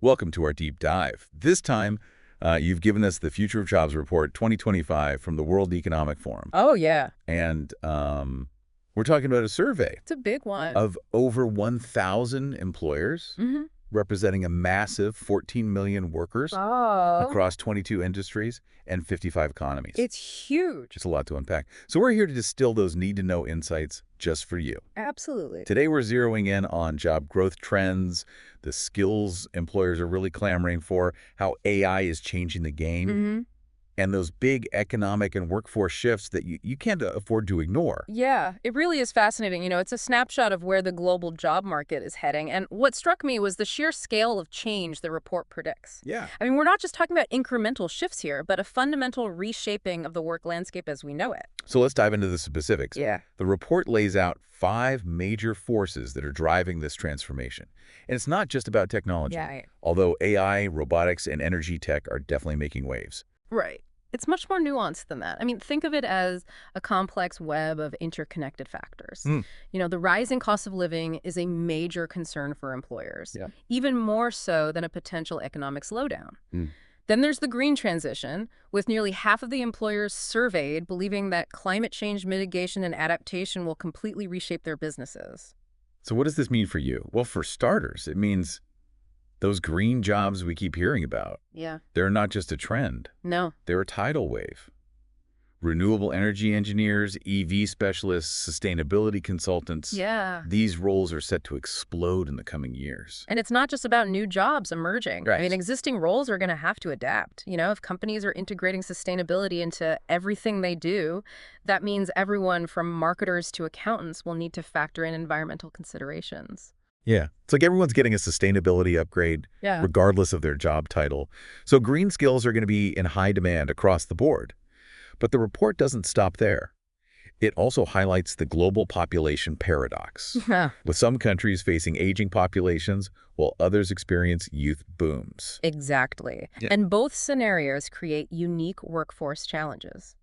Welcome to our deep dive. This time, you've given us the Future of Jobs Report 2025 from the World Economic Forum. Oh, yeah. And we're talking about a survey It's a big one. of over 1,000 employers Mm-hmm. representing a massive 14 million workers Oh. across 22 industries and 55 economies. It's huge. Just a lot to unpack. So we're here to distill those need-to-know insights just for you. Absolutely. Today, we're zeroing in on job growth trends, the skills employers are really clamoring for, how AI is changing the game, Mm-hmm. and those big economic and workforce shifts that you can't afford to ignore. Yeah, it really is fascinating. It's a snapshot of where the global job market is heading. And what struck me was the sheer scale of change the report predicts. Yeah. I mean, we're not just talking about incremental shifts here, but a fundamental reshaping of the work landscape as we know it. So let's dive into the specifics. Yeah. The report lays out 5 major forces that are driving this transformation. And it's not just about technology, Yeah. although AI, robotics, and energy tech are definitely making waves. Right. It's much more nuanced than that. I mean, think of it as a complex web of interconnected factors. Hmm. The rising cost of living is a major concern for employers, Yeah. even more so than a potential economic slowdown. Hmm. Then there's the green transition, with nearly half of the employers surveyed believing that climate change mitigation and adaptation will completely reshape their businesses. So what does this mean for you? Well, for starters, it means those green jobs we keep hearing about, Yeah. they're not just a trend. No. They're a tidal wave. Renewable energy engineers, EV specialists, sustainability consultants. Yeah. These roles are set to explode in the coming years. And it's not just about new jobs emerging. Right. I mean, existing roles are going to have to adapt. If companies are integrating sustainability into everything they do, that means everyone from marketers to accountants will need to factor in environmental considerations. Yeah. It's like everyone's getting a sustainability upgrade, Yeah. regardless of their job title. So green skills are going to be in high demand across the board. But the report doesn't stop there. It also highlights the global population paradox, with some countries facing aging populations while others experience youth booms. Exactly. Yeah. And both scenarios create unique workforce challenges.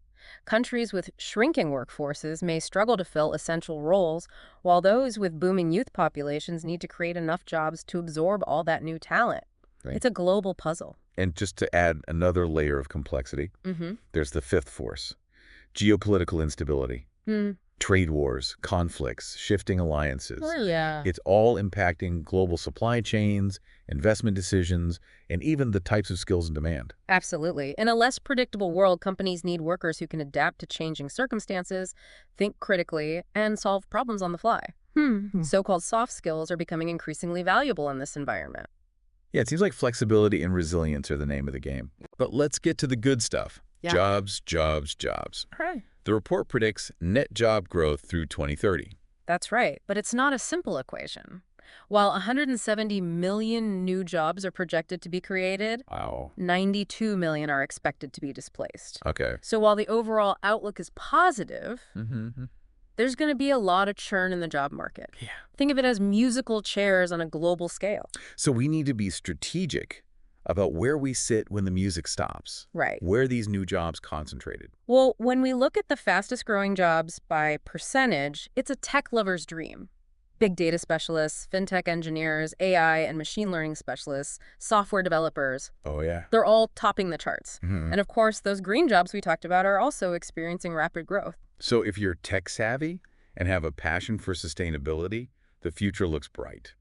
Countries with shrinking workforces may struggle to fill essential roles, while those with booming youth populations need to create enough jobs to absorb all that new talent. Right. It's a global puzzle. And just to add another layer of complexity, there's the fifth force, geopolitical instability, trade wars, conflicts, shifting alliances. Yeah. It's all impacting global supply chains, investment decisions, and even the types of skills in demand. Absolutely. In a less predictable world, companies need workers who can adapt to changing circumstances, think critically, and solve problems on the fly. So-called soft skills are becoming increasingly valuable in this environment. Yeah, it seems like flexibility and resilience are the name of the game. But let's get to the good stuff. Yeah. Jobs, jobs, jobs. Right. The report predicts net job growth through 2030. That's right, but it's not a simple equation. While 170 million new jobs are projected to be created, Wow. 92 million are expected to be displaced. Okay. So while the overall outlook is positive, there's going to be a lot of churn in the job market. Yeah. Think of it as musical chairs on a global scale. So we need to be strategic about where we sit when the music stops. Right. Where these new jobs concentrated. Well, when we look at the fastest growing jobs by percentage, it's a tech lover's dream. Big data specialists, fintech engineers, AI and machine learning specialists, software developers, Oh, yeah. they're all topping the charts. Mhm. And of course, those green jobs we talked about are also experiencing rapid growth. So if you're tech savvy and have a passion for sustainability, the future looks bright.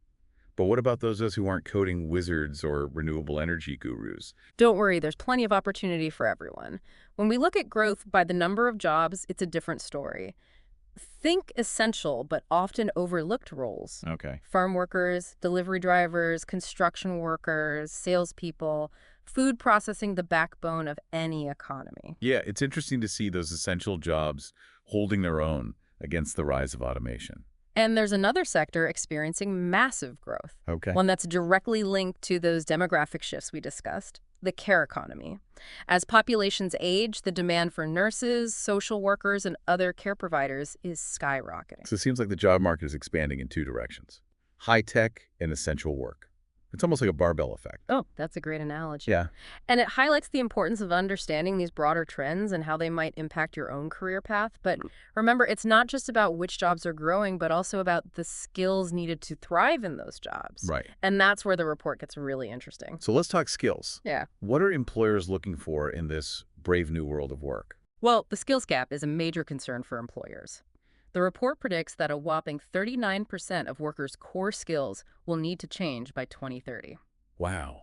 But what about those of us who aren't coding wizards or renewable energy gurus? Don't worry, there's plenty of opportunity for everyone. When we look at growth by the number of jobs, it's a different story. Think essential but often overlooked roles. Okay. Farm workers, delivery drivers, construction workers, salespeople, food processing, the backbone of any economy. Yeah, it's interesting to see those essential jobs holding their own against the rise of automation. And there's another sector experiencing massive growth, Okay. one that's directly linked to those demographic shifts we discussed, the care economy. As populations age, the demand for nurses, social workers, and other care providers is skyrocketing. So it seems like the job market is expanding in two directions. High tech and essential work. It's almost like a barbell effect. Oh, that's a great analogy. Yeah. And it highlights the importance of understanding these broader trends and how they might impact your own career path. But remember, it's not just about which jobs are growing, but also about the skills needed to thrive in those jobs. Right. And that's where the report gets really interesting. So let's talk skills. Yeah. What are employers looking for in this brave new world of work? Well, the skills gap is a major concern for employers. The report predicts that a whopping 39% of workers' core skills will need to change by 2030. Wow.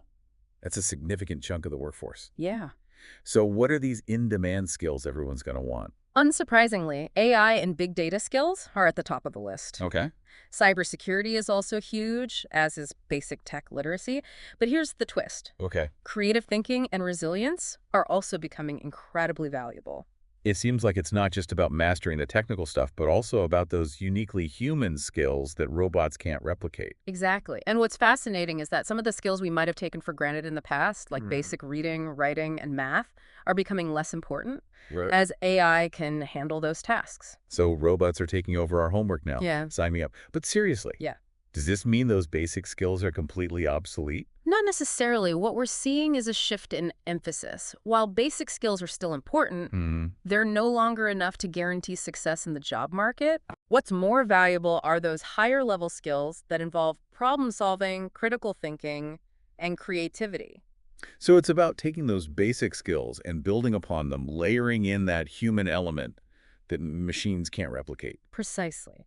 That's a significant chunk of the workforce. Yeah. So what are these in-demand skills everyone's going to want? Unsurprisingly, AI and big data skills are at the top of the list. Okay. Cybersecurity is also huge, as is basic tech literacy. But here's the twist. Okay. Creative thinking and resilience are also becoming incredibly valuable. It seems like it's not just about mastering the technical stuff, but also about those uniquely human skills that robots can't replicate. Exactly. And what's fascinating is that some of the skills we might have taken for granted in the past, like basic reading, writing, and math, are becoming less important Right. as AI can handle those tasks. So robots are taking over our homework now. Yeah. Sign me up. But seriously, Yeah. does this mean those basic skills are completely obsolete? Not necessarily. What we're seeing is a shift in emphasis. While basic skills are still important, they're no longer enough to guarantee success in the job market. What's more valuable are those higher-level skills that involve problem-solving, critical thinking, and creativity. So it's about taking those basic skills and building upon them, layering in that human element that machines can't replicate. Precisely.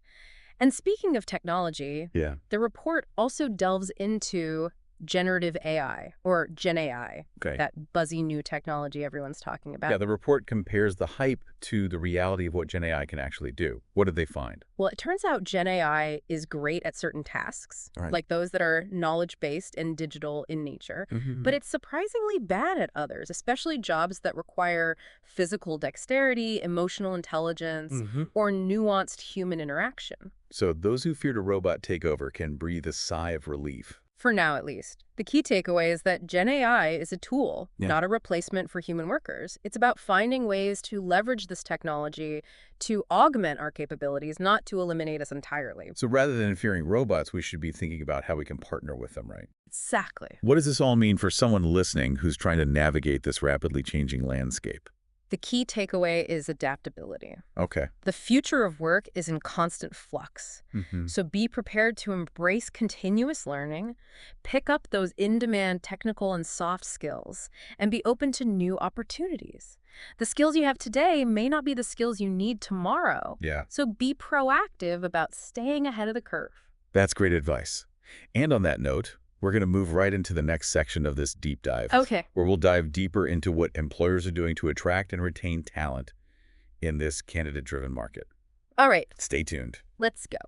And speaking of technology, Yeah. the report also delves into generative AI, or Gen AI, Okay. that buzzy new technology everyone's talking about. Yeah, the report compares the hype to the reality of what Gen AI can actually do. What did they find? Well, it turns out Gen AI is great at certain tasks, All right. like those that are knowledge-based and digital in nature, but it's surprisingly bad at others, especially jobs that require physical dexterity, emotional intelligence, or nuanced human interaction. So those who feared a robot takeover can breathe a sigh of relief. For now, at least. The key takeaway is that Gen AI is a tool, Yeah. not a replacement for human workers. It's about finding ways to leverage this technology to augment our capabilities, not to eliminate us entirely. So rather than fearing robots, we should be thinking about how we can partner with them, right? Exactly. What does this all mean for someone listening who's trying to navigate this rapidly changing landscape? The key takeaway is adaptability. Okay. The future of work is in constant flux. So be prepared to embrace continuous learning, pick up those in-demand technical and soft skills, and be open to new opportunities. The skills you have today may not be the skills you need tomorrow. Yeah. So be proactive about staying ahead of the curve. That's great advice. And on that note, we're going to move right into the next section of this deep dive. Okay. Where we'll dive deeper into what employers are doing to attract and retain talent in this candidate-driven market. All right. Stay tuned. Let's go.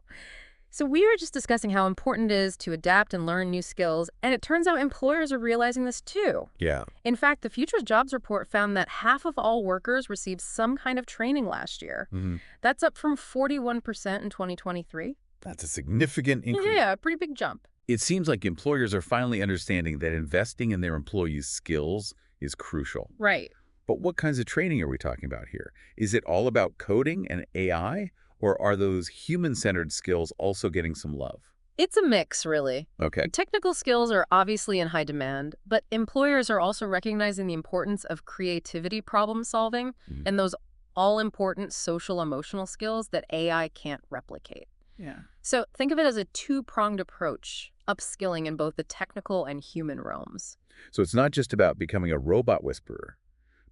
So we were just discussing how important it is to adapt and learn new skills, and it turns out employers are realizing this too. Yeah. In fact, the Futures Jobs Report found that half of all workers received some kind of training last year. That's up from 41% in 2023. That's a significant increase. Yeah, a pretty big jump. It seems like employers are finally understanding that investing in their employees' skills is crucial. Right. But what kinds of training are we talking about here? Is it all about coding and AI, or are those human-centered skills also getting some love? It's a mix, really. Okay. Technical skills are obviously in high demand, but employers are also recognizing the importance of creativity problem solving and those all-important social-emotional skills that AI can't replicate. Yeah. So think of it as a two-pronged approach, upskilling in both the technical and human realms. So it's not just about becoming a robot whisperer,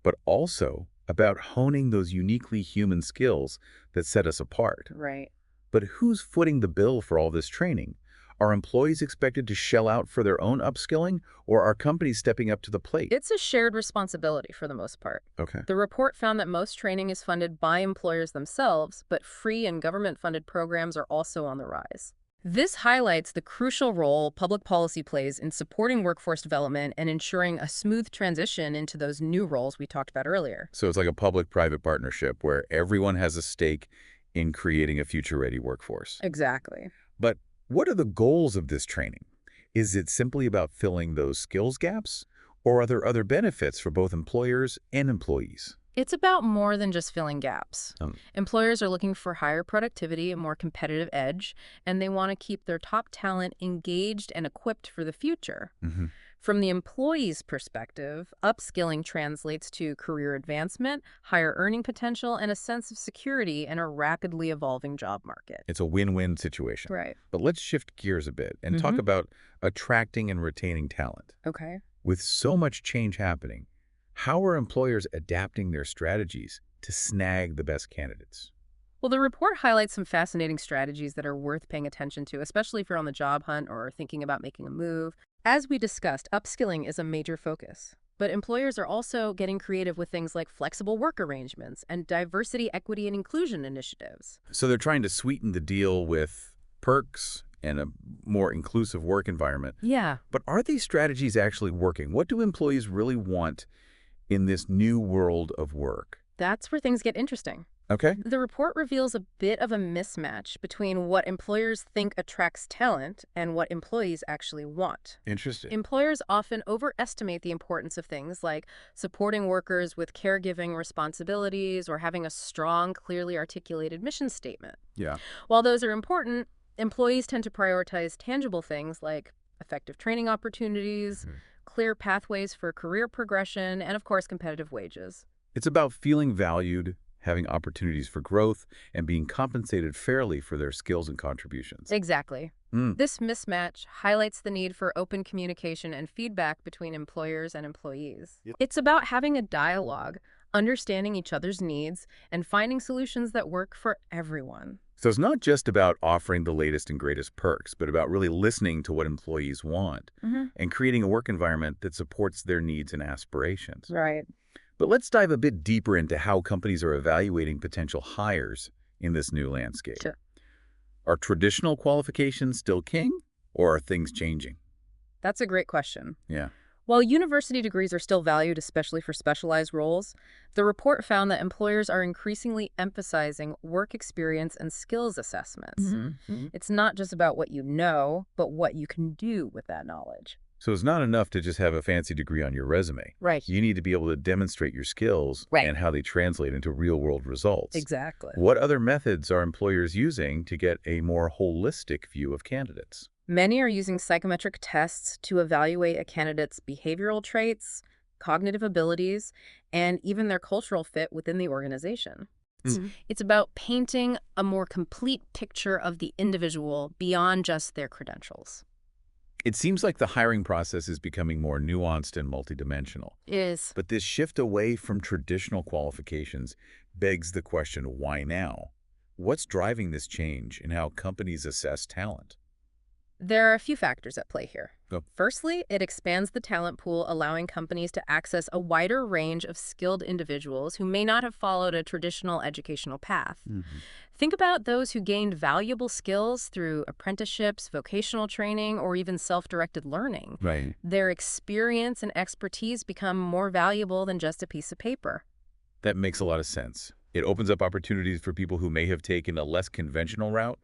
but also about honing those uniquely human skills that set us apart. Right. But who's footing the bill for all this training? Are employees expected to shell out for their own upskilling, or are companies stepping up to the plate? It's a shared responsibility for the most part. Okay. The report found that most training is funded by employers themselves, but free and government-funded programs are also on the rise. This highlights the crucial role public policy plays in supporting workforce development and ensuring a smooth transition into those new roles we talked about earlier. So it's like a public-private partnership where everyone has a stake in creating a future-ready workforce. Exactly. But what are the goals of this training? Is it simply about filling those skills gaps, or are there other benefits for both employers and employees? It's about more than just filling gaps. Um, Employers are looking for higher productivity, a more competitive edge, and they want to keep their top talent engaged and equipped for the future. mhm. From the employee's perspective, upskilling translates to career advancement, higher earning potential, and a sense of security in a rapidly evolving job market. It's a win-win situation. Right. But let's shift gears a bit and talk about attracting and retaining talent. Okay. With so much change happening, how are employers adapting their strategies to snag the best candidates? Well, the report highlights some fascinating strategies that are worth paying attention to, especially if you're on the job hunt or thinking about making a move. As we discussed, upskilling is a major focus. But employers are also getting creative with things like flexible work arrangements and diversity, equity, and inclusion initiatives. So they're trying to sweeten the deal with perks and a more inclusive work environment. Yeah. But are these strategies actually working? What do employees really want in this new world of work? That's where things get interesting. Okay. The report reveals a bit of a mismatch between what employers think attracts talent and what employees actually want. Interesting. Employers often overestimate the importance of things like supporting workers with caregiving responsibilities or having a strong, clearly articulated mission statement. Yeah. While those are important, employees tend to prioritize tangible things like effective training opportunities, clear pathways for career progression, and of course, competitive wages. It's about feeling valued, having opportunities for growth, and being compensated fairly for their skills and contributions. Exactly. This mismatch highlights the need for open communication and feedback between employers and employees. Yep. It's about having a dialogue, understanding each other's needs, and finding solutions that work for everyone. So it's not just about offering the latest and greatest perks, but about really listening to what employees want and creating a work environment that supports their needs and aspirations. Right. But let's dive a bit deeper into how companies are evaluating potential hires in this new landscape. Sure. Are traditional qualifications still king, or are things changing? That's a great question. Yeah. While university degrees are still valued, especially for specialized roles, the report found that employers are increasingly emphasizing work experience and skills assessments. It's not just about what you know, but what you can do with that knowledge. So it's not enough to just have a fancy degree on your resume. Right. You need to be able to demonstrate your skills and how they translate into real-world results. Exactly. What other methods are employers using to get a more holistic view of candidates? Many are using psychometric tests to evaluate a candidate's behavioral traits, cognitive abilities, and even their cultural fit within the organization. It's about painting a more complete picture of the individual beyond just their credentials. It seems like the hiring process is becoming more nuanced and multidimensional. It is. But this shift away from traditional qualifications begs the question, why now? What's driving this change in how companies assess talent? There are a few factors at play here. Go. Firstly, it expands the talent pool, allowing companies to access a wider range of skilled individuals who may not have followed a traditional educational path. Think about those who gained valuable skills through apprenticeships, vocational training, or even self-directed learning. Right. Their experience and expertise become more valuable than just a piece of paper. That makes a lot of sense. It opens up opportunities for people who may have taken a less conventional route,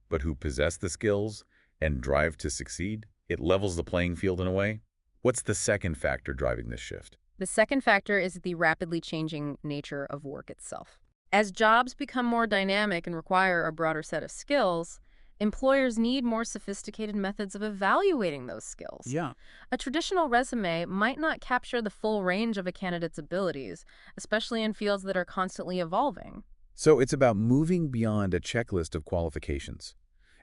but who possess the skills and drive to succeed. It levels the playing field in a way. What's the second factor driving this shift? The second factor is the rapidly changing nature of work itself. As jobs become more dynamic and require a broader set of skills, employers need more sophisticated methods of evaluating those skills. Yeah. A traditional resume might not capture the full range of a candidate's abilities, especially in fields that are constantly evolving. So it's about moving beyond a checklist of qualifications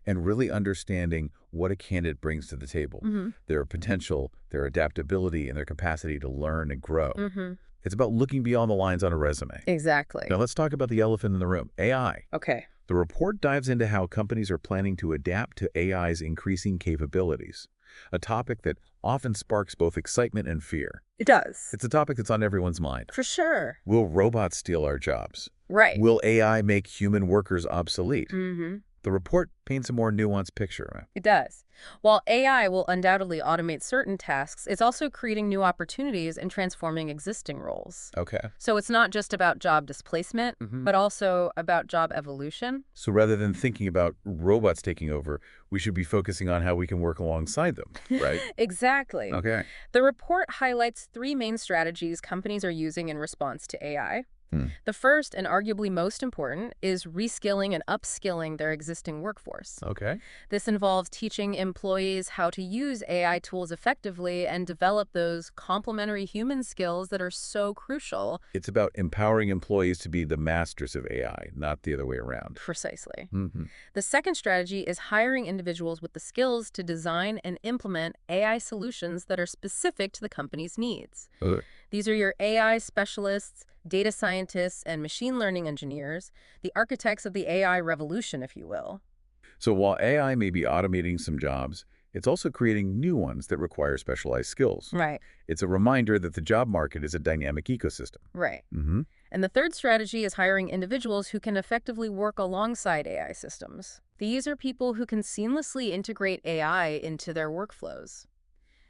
and really understanding what a candidate brings to the table, their potential, their adaptability, and their capacity to learn and grow. It's about looking beyond the lines on a resume. Exactly. Now let's talk about the elephant in the room, AI. Okay. The report dives into how companies are planning to adapt to AI's increasing capabilities, a topic that often sparks both excitement and fear. It does. It's a topic that's on everyone's mind. For sure. Will robots steal our jobs? Right. Will AI make human workers obsolete? The report paints a more nuanced picture. It does. While AI will undoubtedly automate certain tasks, it's also creating new opportunities and transforming existing roles. Okay. So it's not just about job displacement, Hmm. but also about job evolution. So rather than thinking about robots taking over, we should be focusing on how we can work alongside them, right? Exactly. Okay. The report highlights three main strategies companies are using in response to AI. Hmm. The first, and arguably most important, is reskilling and upskilling their existing workforce. Okay. This involves teaching employees how to use AI tools effectively and develop those complementary human skills that are so crucial. It's about empowering employees to be the masters of AI, not the other way around. Precisely. Hmm. The second strategy is hiring individuals with the skills to design and implement AI solutions that are specific to the company's needs. These are your AI specialists, data scientists, and machine learning engineers, the architects of the AI revolution, if you will. So while AI may be automating some jobs, it's also creating new ones that require specialized skills. Right, It's a reminder that the job market is a dynamic ecosystem. right. Hmm. And the third strategy is hiring individuals who can effectively work alongside AI systems. These are people who can seamlessly integrate AI into their workflows,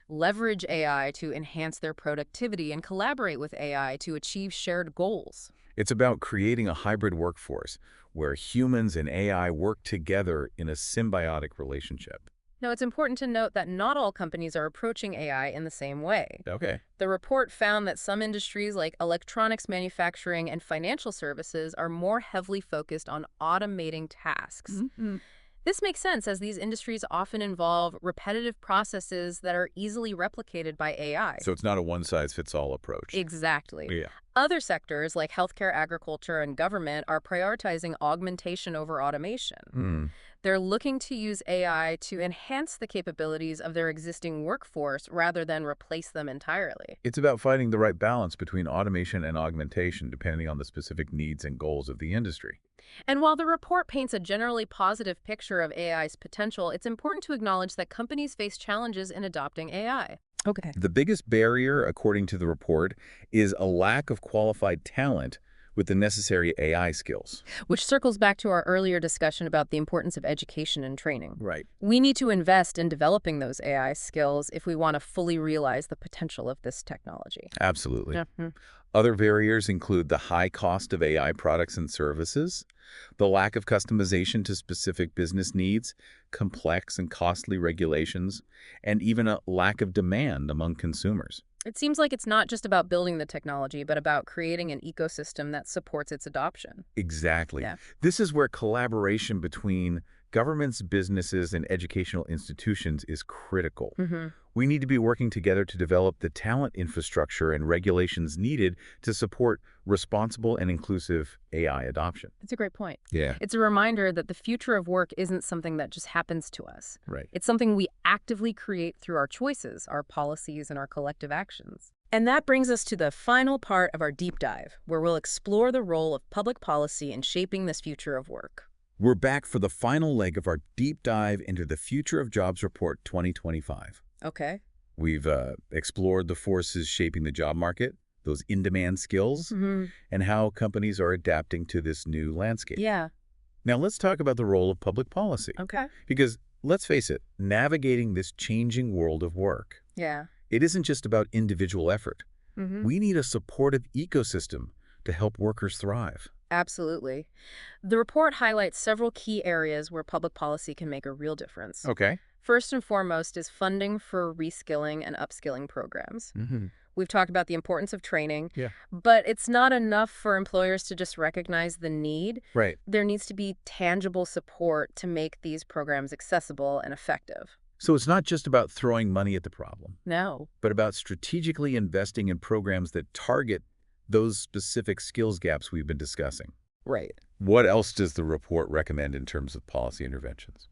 leverage AI to enhance their productivity, and collaborate with AI to achieve shared goals. It's about creating a hybrid workforce where humans and AI work together in a symbiotic relationship. Now, it's important to note that not all companies are approaching AI in the same way. Okay. The report found that some industries like electronics manufacturing and financial services are more heavily focused on automating tasks. Hmm. This makes sense as these industries often involve repetitive processes that are easily replicated by AI. So it's not a one-size-fits-all approach. Exactly. Yeah. Other sectors like healthcare, agriculture, and government are prioritizing augmentation over automation. Hmm. They're looking to use AI to enhance the capabilities of their existing workforce rather than replace them entirely. It's about finding the right balance between automation and augmentation depending on the specific needs and goals of the industry. And while the report paints a generally positive picture of AI's potential, it's important to acknowledge that companies face challenges in adopting AI. Okay. The biggest barrier, according to the report, is a lack of qualified talent with the necessary AI skills. Which circles back to our earlier discussion about the importance of education and training. Right. We need to invest in developing those AI skills if we want to fully realize the potential of this technology. Absolutely. Mhm. Other barriers include the high cost of AI products and services, the lack of customization to specific business needs, complex and costly regulations, and even a lack of demand among consumers. It seems like it's not just about building the technology, but about creating an ecosystem that supports its adoption. Exactly. Yeah. This is where collaboration between governments, businesses, and educational institutions is critical. Mm-hmm. We need to be working together to develop the talent infrastructure and regulations needed to support responsible and inclusive AI adoption. That's a great point. Yeah. It's a reminder that the future of work isn't something that just happens to us. Right. It's something we actively create through our choices, our policies, and our collective actions. And that brings us to the final part of our deep dive, where we'll explore the role of public policy in shaping this future of work. We're back for the final leg of our deep dive into the Future of Jobs Report 2025. Okay. We've explored the forces shaping the job market, those in-demand skills, Mm-hmm. and how companies are adapting to this new landscape. Yeah. Now let's talk about the role of public policy. Okay. Because let's face it, navigating this changing world of work, Yeah. it isn't just about individual effort. Mm-hmm. We need a supportive ecosystem to help workers thrive. Absolutely. The report highlights several key areas where public policy can make a real difference. Okay. First and foremost is funding for reskilling and upskilling programs. Mm-hmm. We've talked about the importance of training, Yeah. but it's not enough for employers to just recognize the need. Right. There needs to be tangible support to make these programs accessible and effective. So it's not just about throwing money at the problem, No. but about strategically investing in programs that target those specific skills gaps we've been discussing. Right. What else does the report recommend in terms of policy interventions?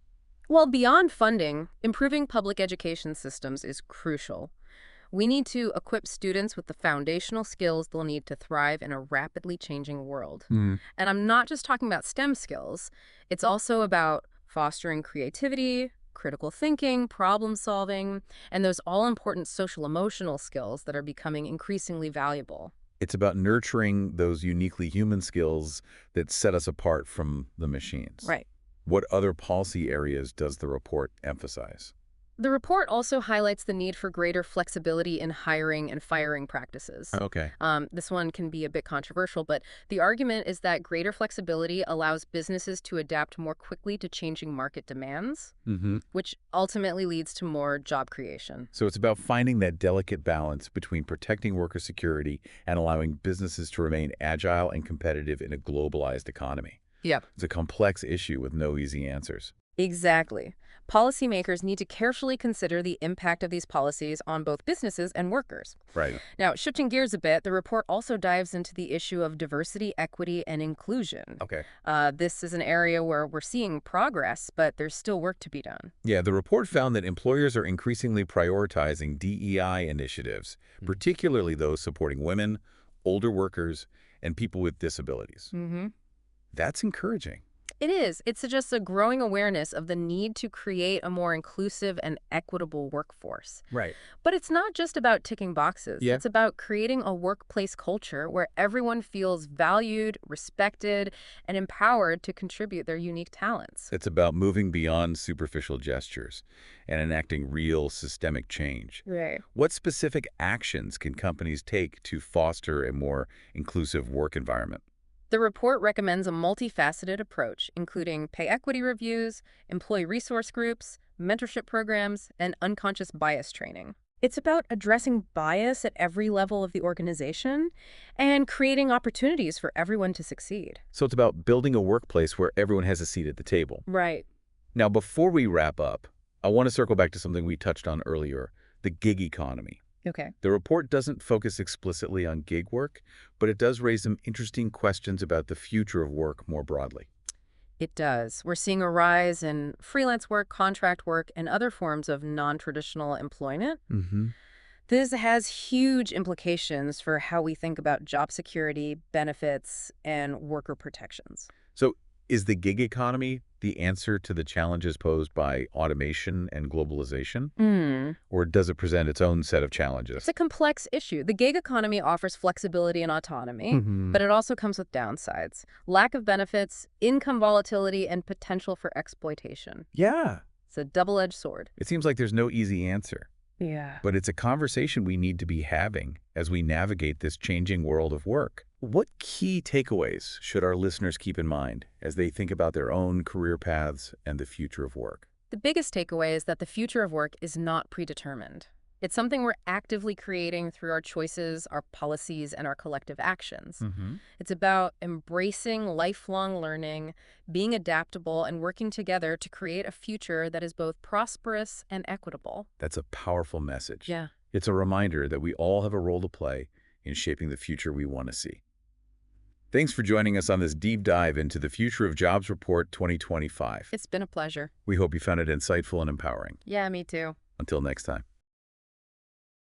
Well, beyond funding, improving public education systems is crucial. We need to equip students with the foundational skills they'll need to thrive in a rapidly changing world. Mm. And I'm not just talking about STEM skills. It's also about fostering creativity, critical thinking, problem solving, and those all-important social-emotional skills that are becoming increasingly valuable. It's about nurturing those uniquely human skills that set us apart from the machines. Right. What other policy areas does the report emphasize? The report also highlights the need for greater flexibility in hiring and firing practices. Okay. This one can be a bit controversial, but the argument is that greater flexibility allows businesses to adapt more quickly to changing market demands, Mm-hmm. which ultimately leads to more job creation. So it's about finding that delicate balance between protecting worker security and allowing businesses to remain agile and competitive in a globalized economy. Yep. It's a complex issue with no easy answers. Exactly. Policymakers need to carefully consider the impact of these policies on both businesses and workers. Right. Now, shifting gears a bit, the report also dives into the issue of diversity, equity, and inclusion. Okay. This is an area where we're seeing progress, but there's still work to be done. Yeah, the report found that employers are increasingly prioritizing DEI initiatives, particularly those supporting women, older workers, and people with disabilities. Mm-hmm. That's encouraging. It is. It suggests a growing awareness of the need to create a more inclusive and equitable workforce. Right. But it's not just about ticking boxes. Yeah. It's about creating a workplace culture where everyone feels valued, respected, and empowered to contribute their unique talents. It's about moving beyond superficial gestures and enacting real systemic change. Right. What specific actions can companies take to foster a more inclusive work environment? The report recommends a multifaceted approach, including pay equity reviews, employee resource groups, mentorship programs, and unconscious bias training. It's about addressing bias at every level of the organization and creating opportunities for everyone to succeed. So it's about building a workplace where everyone has a seat at the table. Right. Now, before we wrap up, I want to circle back to something we touched on earlier, the gig economy. Okay. The report doesn't focus explicitly on gig work, but it does raise some interesting questions about the future of work more broadly. It does. We're seeing a rise in freelance work, contract work, and other forms of non-traditional employment. Mm-hmm. This has huge implications for how we think about job security, benefits, and worker protections. So is the gig economy the answer to the challenges posed by automation and globalization? Or does it present its own set of challenges? It's a complex issue. The gig economy offers flexibility and autonomy, but it also comes with downsides. Lack of benefits, income volatility, and potential for exploitation. Yeah. It's a double-edged sword. It seems like there's no easy answer, Yeah. but it's a conversation we need to be having as we navigate this changing world of work. What key takeaways should our listeners keep in mind as they think about their own career paths and the future of work? The biggest takeaway is that the future of work is not predetermined. It's something we're actively creating through our choices, our policies, and our collective actions. It's about embracing lifelong learning, being adaptable, and working together to create a future that is both prosperous and equitable. That's a powerful message. Yeah. It's a reminder that we all have a role to play in shaping the future we want to see. Thanks for joining us on this deep dive into the Future of Jobs Report 2025. It's been a pleasure. We hope you found it insightful and empowering. Yeah, me too. Until next time.